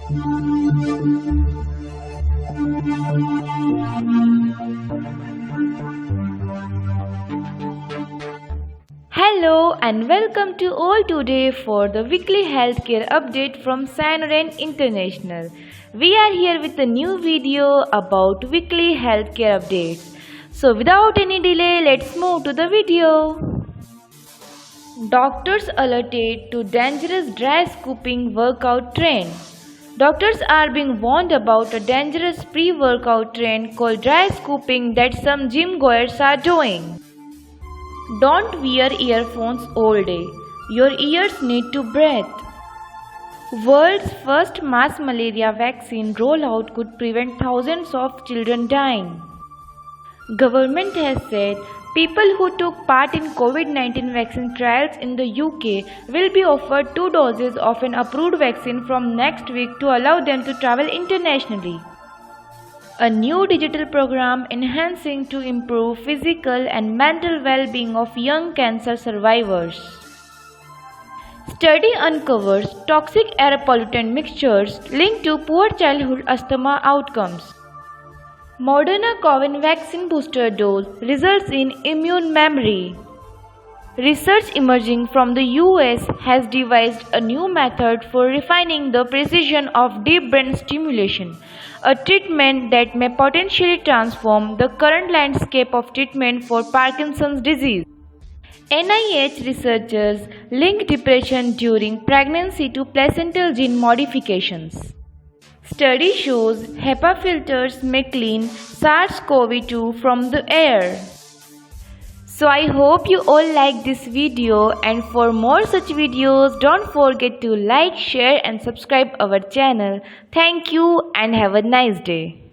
Hello and welcome to all today for the weekly healthcare update from CynoDent International. We are here with a new video about weekly healthcare updates. So without any delay, let's move to the video. Doctors alerted to dangerous dry scooping workout trend. Doctors are being warned about a dangerous pre-workout trend called dry scooping that some gym-goers are doing. Don't wear earphones all day. Your ears need to breathe. World's first mass malaria vaccine rollout could prevent thousands of children dying. Government has said people who took part in COVID-19 vaccine trials in the UK will be offered 2 doses of an approved vaccine from next week to allow them to travel internationally. A new digital program enhancing to improve physical and mental well-being of young cancer survivors. Study uncovers toxic air pollutant mixtures linked to poor childhood asthma outcomes. Moderna COVID vaccine booster dose results in immune memory. Research emerging from the US has devised a new method for refining the precision of deep brain stimulation, a treatment that may potentially transform the current landscape of treatment for Parkinson's disease. NIH researchers link depression during pregnancy to placental gene modifications. Study shows HEPA filters may clean SARS-CoV-2 from the air. So I hope you all like this video, and for more such videos don't forget to like, share and subscribe our channel. Thank you and have a nice day.